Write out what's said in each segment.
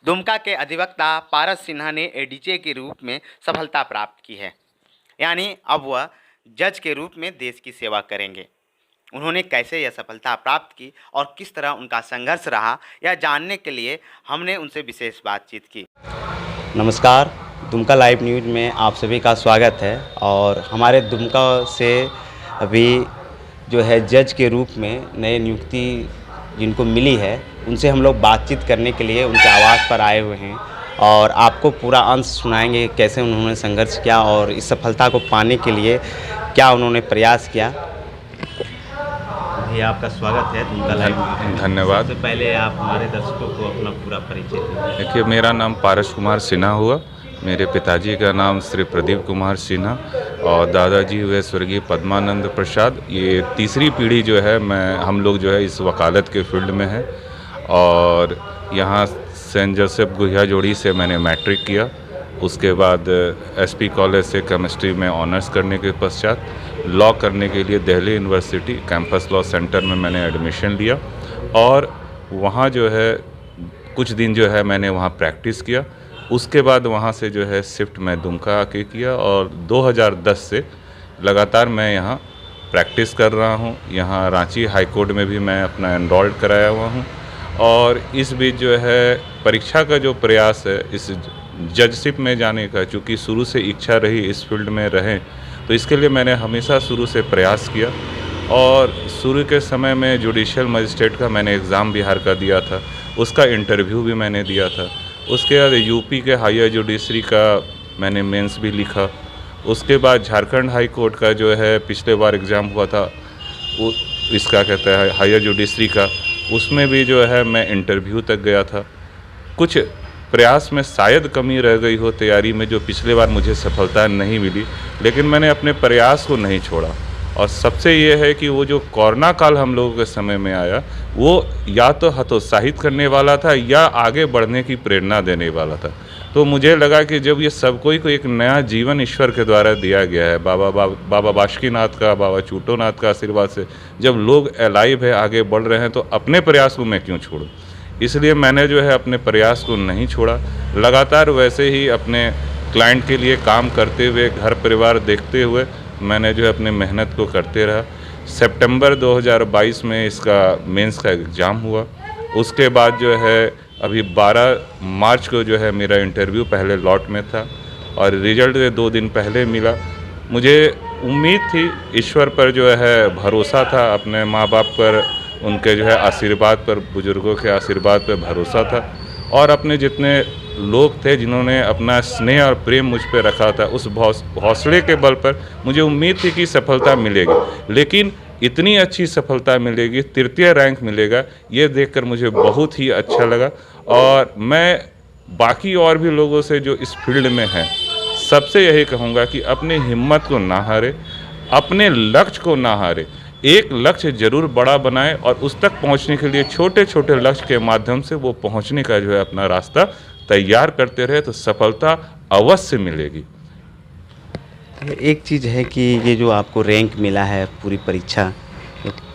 दुमका के अधिवक्ता पारस सिन्हा ने एडीजे के रूप में सफलता प्राप्त की है, यानी अब वह जज के रूप में देश की सेवा करेंगे। उन्होंने कैसे यह सफलता प्राप्त की और किस तरह उनका संघर्ष रहा, यह जानने के लिए हमने उनसे विशेष बातचीत की। नमस्कार, दुमका लाइव न्यूज़ में आप सभी का स्वागत है। और हमारे दुमका से अभी जो है जज के रूप में नए नियुक्ति जिनको मिली है, उनसे हम लोग बातचीत करने के लिए उनके आवास पर आए हुए हैं और आपको पूरा अंश सुनाएंगे कैसे उन्होंने संघर्ष किया और इस सफलता को पाने के लिए क्या उन्होंने प्रयास किया। भैया, आपका स्वागत है दुमका लाइव में। धन्यवाद। सबसे पहले आप हमारे दर्शकों को अपना पूरा परिचय दें। देखिए, मेरा नाम पारस कुमार सिन्हा हुआ। मेरे पिताजी का नाम श्री प्रदीप कुमार सिन्हा और दादाजी हुए स्वर्गीय पद्मानंद प्रसाद। ये तीसरी पीढ़ी जो है हम लोग जो है इस वकालत के फील्ड में है। और यहाँ सेंट जोसेफ गुहिया जोड़ी से मैंने मैट्रिक किया। उसके बाद एसपी कॉलेज से केमिस्ट्री में ऑनर्स करने के पश्चात लॉ करने के लिए Delhi university campus law centre में मैंने एडमिशन लिया और वहाँ जो है कुछ दिन जो है मैंने वहाँ प्रैक्टिस किया। उसके बाद वहाँ से जो है शिफ्ट मैं दुमका आके किया और 2010 से लगातार मैं यहाँ प्रैक्टिस कर रहा हूँ। यहाँ रांची हाई कोर्ट में भी मैं अपना एनरोल्ड कराया हुआ हूँ। और इस बीच जो है परीक्षा का जो प्रयास है इस जजशिप में जाने का, चूँकि शुरू से इच्छा रही इस फील्ड में रहें, तो इसके लिए मैंने हमेशा शुरू से प्रयास किया। और शुरू के समय में जुडिशियल मजिस्ट्रेट का मैंने एग्ज़ाम बिहार का दिया था, उसका इंटरव्यू भी मैंने दिया था। उसके बाद यूपी के हायर जुडिशरी का मैंने मेंस भी लिखा। उसके बाद झारखंड हाई कोर्ट का जो है पिछले बार एग्ज़ाम हुआ था, वो इसका कहता है हायर जुडिशरी का, उसमें भी जो है मैं इंटरव्यू तक गया था। कुछ प्रयास में शायद कमी रह गई हो तैयारी में, जो पिछले बार मुझे सफलता नहीं मिली, लेकिन मैंने अपने प्रयास को नहीं छोड़ा। और सबसे ये है कि वो जो कोरोना काल हम लोगों के समय में आया, वो या तो हतोत्साहित करने वाला था या आगे बढ़ने की प्रेरणा देने वाला था। तो मुझे लगा कि जब ये सब कोई को एक नया जीवन ईश्वर के द्वारा दिया गया है, बाबा बासुकीनाथ का, बाबा चूटोनाथ का आशीर्वाद से जब लोग अलाइव है, आगे बढ़ रहे हैं, तो अपने प्रयास को मैं क्यों छोड़ूं। इसलिए मैंने जो है अपने प्रयास को नहीं छोड़ा। लगातार वैसे ही अपने क्लाइंट के लिए काम करते हुए, घर परिवार देखते हुए मैंने जो है अपने मेहनत को करते रहा। सितंबर 2022 में इसका मेंस का एग्ज़ाम हुआ। उसके बाद जो है अभी 12 मार्च को जो है मेरा इंटरव्यू पहले लॉट में था और रिजल्ट 2 दिन पहले मिला। मुझे उम्मीद थी, ईश्वर पर जो है भरोसा था, अपने माँ बाप पर, उनके जो है आशीर्वाद पर, बुजुर्गों के आशीर्वाद पर भरोसा था और अपने जितने लोग थे जिन्होंने अपना स्नेह और प्रेम मुझ पर रखा था, उस हौसले के बल पर मुझे उम्मीद थी कि सफलता मिलेगी। लेकिन इतनी अच्छी सफलता मिलेगी, तृतीय रैंक मिलेगा, ये देखकर मुझे बहुत ही अच्छा लगा। और मैं बाकी और भी लोगों से जो इस फील्ड में हैं, सबसे यही कहूँगा कि अपनी हिम्मत को ना हारे, अपने लक्ष्य को ना हारे। एक लक्ष्य जरूर बड़ा बनाए और उस तक पहुंचने के लिए छोटे छोटे लक्ष्य के माध्यम से वो पहुंचने का जो है अपना रास्ता तैयार करते रहे, तो सफलता अवश्य मिलेगी। एक चीज़ है कि ये जो आपको रैंक मिला है पूरी परीक्षा,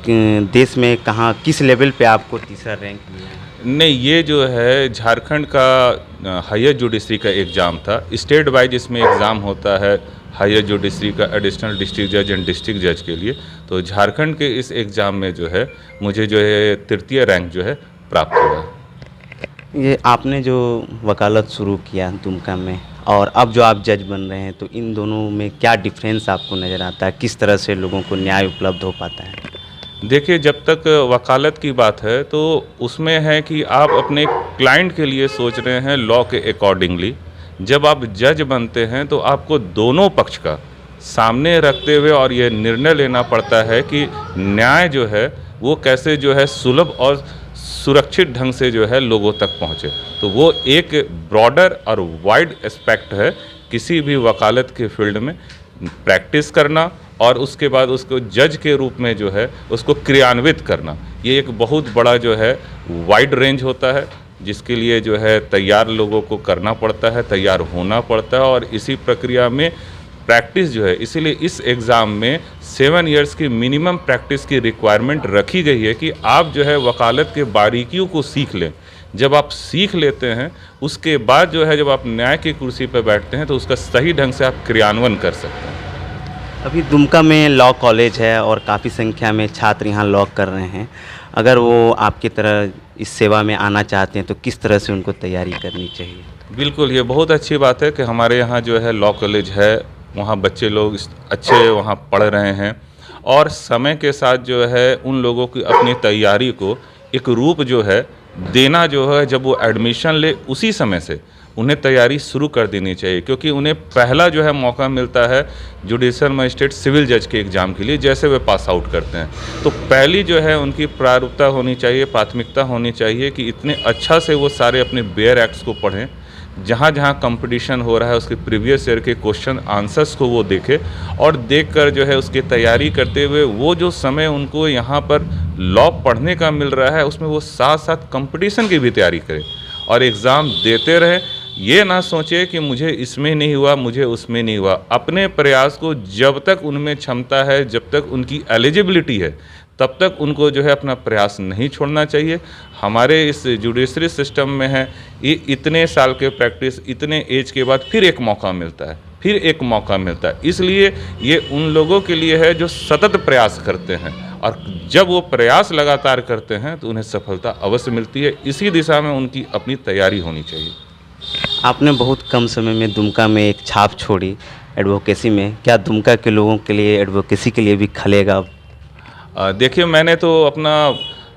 देश में कहाँ किस लेवल पे आपको तीसरा रैंक मिला है? नहीं, ये जो है झारखंड का हायर जुडिशरी का एग्ज़ाम था। स्टेट वाइज इसमें एग्ज़ाम होता है हायर जुडिशरी का, एडिशनल डिस्ट्रिक्ट जज एंड डिस्ट्रिक्ट जज के लिए। तो झारखंड के इस एग्ज़ाम में जो है मुझे जो है तृतीय रैंक जो है प्राप्त हुआ। ये आपने जो वकालत शुरू किया दुमका में और अब जो आप जज बन रहे हैं, तो इन दोनों में क्या डिफरेंस आपको नज़र आता है? किस तरह से लोगों को न्याय उपलब्ध हो पाता है? देखिए, जब तक वकालत की बात है तो उसमें है कि आप अपने क्लाइंट के लिए सोच रहे हैं लॉ के अकॉर्डिंगली। जब आप जज बनते हैं तो आपको दोनों पक्ष का सामने रखते हुए और ये निर्णय लेना पड़ता है कि न्याय जो है वो कैसे जो है सुलभ और सुरक्षित ढंग से जो है लोगों तक पहुँचे। तो वो एक ब्रॉडर और वाइड एस्पेक्ट है किसी भी वकालत के फील्ड में प्रैक्टिस करना और उसके बाद उसको जज के रूप में जो है उसको क्रियान्वित करना। ये एक बहुत बड़ा जो है वाइड रेंज होता है, जिसके लिए जो है तैयार लोगों को करना पड़ता है, तैयार होना पड़ता है। और इसी प्रक्रिया में प्रैक्टिस जो है, इसीलिए इस एग्ज़ाम में 7 इयर्स की मिनिमम प्रैक्टिस की रिक्वायरमेंट रखी गई है कि आप जो है वकालत के बारीकियों को सीख लें। जब आप सीख लेते हैं उसके बाद जो है जब आप न्याय की कुर्सी पर बैठते हैं तो उसका सही ढंग से आप क्रियान्वयन कर सकते हैं। अभी दुमका में लॉ कॉलेज है और काफ़ी संख्या में छात्र यहाँ लॉ कर रहे हैं। अगर वो आपकी तरह इस सेवा में आना चाहते हैं तो किस तरह से उनको तैयारी करनी चाहिए? बिल्कुल, ये बहुत अच्छी बात है कि हमारे यहाँ जो है लॉ कॉलेज है, वहाँ बच्चे लोग अच्छे वहाँ पढ़ रहे हैं और समय के साथ जो है उन लोगों की अपनी तैयारी को एक रूप जो है देना जो है, जब वो एडमिशन ले उसी समय से उन्हें तैयारी शुरू कर देनी चाहिए, क्योंकि उन्हें पहला जो है मौका मिलता है जुडिशल मजिस्ट्रेट सिविल जज के एग्ज़ाम के लिए जैसे वे पास आउट करते हैं। तो पहली जो है उनकी प्राथमिकता होनी चाहिए, प्राथमिकता होनी चाहिए कि इतने अच्छा से वो सारे अपने बेयर एक्ट्स को पढ़ें, जहाँ जहाँ कंपटीशन हो रहा है उसके प्रीवियस ईयर के क्वेश्चन आंसर्स को वो देखें और देखकर जो है उसकी तैयारी करते हुए वो जो समय उनको यहाँ पर लॉ पढ़ने का मिल रहा है उसमें वो साथ साथ कंपटीशन की भी तैयारी करें और एग्ज़ाम देते रहें। ये ना सोचे कि मुझे इसमें नहीं हुआ, मुझे उसमें नहीं हुआ। अपने प्रयास को जब तक उनमें क्षमता है, जब तक उनकी एलिजिबिलिटी है, तब तक उनको जो है अपना प्रयास नहीं छोड़ना चाहिए। हमारे इस जुडिशरी सिस्टम में है ये इतने साल के प्रैक्टिस, इतने एज के बाद फिर एक मौका मिलता है, फिर एक मौका मिलता है। इसलिए ये उन लोगों के लिए है जो सतत प्रयास करते हैं और जब वो प्रयास लगातार करते हैं तो उन्हें सफलता अवश्य मिलती है। इसी दिशा में उनकी अपनी तैयारी होनी चाहिए। आपने बहुत कम समय में दुमका में एक छाप छोड़ी एडवोकेसी में। क्या दुमका के लोगों के लिए एडवोकेसी के लिए भी खलेगा अब? देखिए, मैंने तो अपना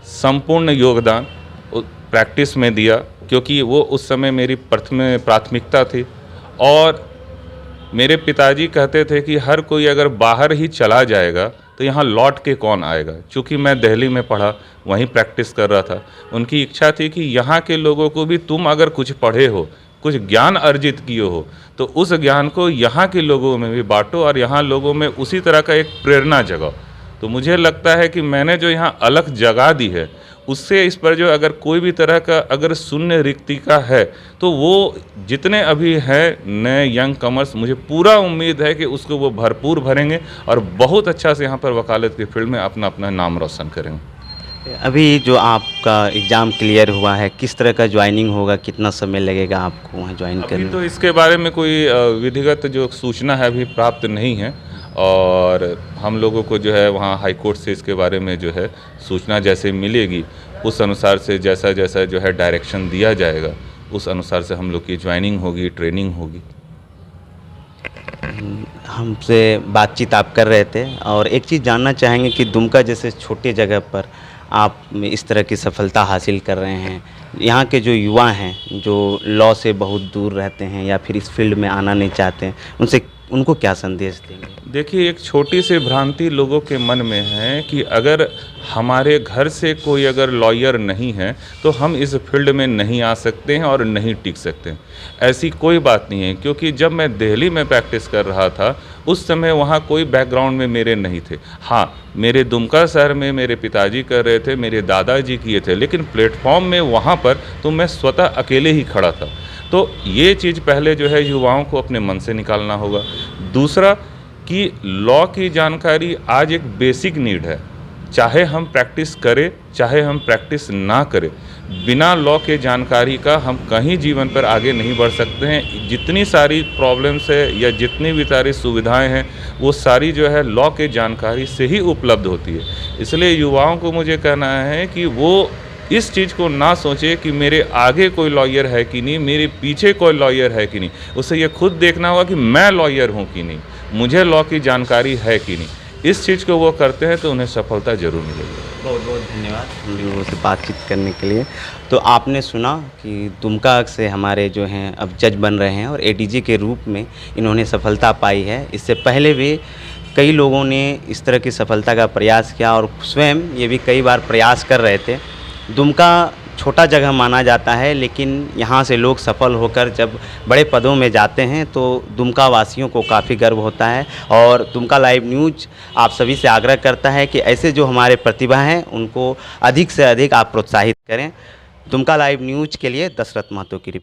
संपूर्ण योगदान प्रैक्टिस में दिया, क्योंकि वो उस समय मेरी प्राथमिकता थी और मेरे पिताजी कहते थे कि हर कोई अगर बाहर ही चला जाएगा तो यहाँ लौट के कौन आएगा। चूँकि मैं दिल्ली में पढ़ा, वहीं प्रैक्टिस कर रहा था, उनकी इच्छा थी कि यहाँ के लोगों को भी तुम अगर कुछ पढ़े हो, कुछ ज्ञान अर्जित किए हो, तो उस ज्ञान को यहाँ के लोगों में भी बांटो और यहाँ लोगों में उसी तरह का एक प्रेरणा जगाओ। तो मुझे लगता है कि मैंने जो यहाँ अलग जगह दी है उससे इस पर जो अगर कोई भी तरह का अगर शून्य रिक्ति का है तो वो जितने अभी हैं नए यंग कमर्स, मुझे पूरा उम्मीद है कि उसको वो भरपूर भरेंगे और बहुत अच्छा से यहाँ पर वकालत की फील्ड में अपना अपना नाम रोशन करेंगे। अभी जो आपका एग्ज़ाम क्लियर हुआ है, किस तरह का ज्वाइनिंग होगा, कितना समय लगेगा आपको वहाँ ज्वाइन करने? तो इसके बारे में कोई विधिगत जो सूचना है अभी प्राप्त नहीं है और हम लोगों को जो है वहाँ हाई कोर्ट से इसके बारे में जो है सूचना जैसे मिलेगी उस अनुसार से जैसा जैसा जो है डायरेक्शन दिया जाएगा उस अनुसार से हम लोग की ज्वाइनिंग होगी, ट्रेनिंग होगी। हमसे बातचीत आप कर रहे थे और एक चीज़ जानना चाहेंगे कि दुमका जैसे छोटे जगह पर आप इस तरह की सफलता हासिल कर रहे हैं, यहाँ के जो युवा हैं जो लॉ से बहुत दूर रहते हैं या फिर इस फील्ड में आना नहीं चाहते हैं, उनको क्या संदेश देंगे? देखिए, एक छोटी सी भ्रांति लोगों के मन में है कि अगर हमारे घर से कोई अगर लॉयर नहीं है तो हम इस फील्ड में नहीं आ सकते हैं और नहीं टिक सकते हैं। ऐसी कोई बात नहीं है, क्योंकि जब मैं दिल्ली में प्रैक्टिस कर रहा था उस समय वहाँ कोई बैकग्राउंड में मेरे नहीं थे। हाँ, मेरे दुमका शहर में मेरे पिताजी कर रहे थे, मेरे दादाजी किए थे, लेकिन प्लेटफॉर्म में वहाँ पर तो मैं स्वतः अकेले ही खड़ा था। तो ये चीज़ पहले जो है युवाओं को अपने मन से निकालना होगा। दूसरा कि लॉ की जानकारी आज एक बेसिक नीड है, चाहे हम प्रैक्टिस करें चाहे हम प्रैक्टिस ना करें, बिना लॉ के जानकारी का हम कहीं जीवन पर आगे नहीं बढ़ सकते हैं। जितनी सारी प्रॉब्लम्स है या जितनी भी सारी सुविधाएं हैं वो सारी जो है लॉ के जानकारी से ही उपलब्ध होती है। इसलिए युवाओं को मुझे कहना है कि वो इस चीज़ को ना सोचे कि मेरे आगे कोई लॉयर है कि नहीं, मेरे पीछे कोई लॉयर है कि नहीं। उसे ये खुद देखना होगा कि मैं लॉयर हूँ कि नहीं, मुझे लॉ की जानकारी है कि नहीं। इस चीज़ को वो करते हैं तो उन्हें सफलता ज़रूर मिलेगी। बहुत बहुत धन्यवाद हम लोगों से बातचीत करने के लिए। तो आपने सुना कि दुमका से हमारे जो हैं अब जज बन रहे हैं और एडीजे के रूप में इन्होंने सफलता पाई है। इससे पहले भी कई लोगों ने इस तरह की सफलता का प्रयास किया और स्वयं ये भी कई बार प्रयास कर रहे थे। दुमका छोटा जगह माना जाता है, लेकिन यहाँ से लोग सफल होकर जब बड़े पदों में जाते हैं तो दुमका वासियों को काफ़ी गर्व होता है। और दुमका लाइव न्यूज़ आप सभी से आग्रह करता है कि ऐसे जो हमारे प्रतिभा हैं उनको अधिक से अधिक आप प्रोत्साहित करें। दुमका लाइव न्यूज़ के लिए दशरथ महतो की रिपोर्ट।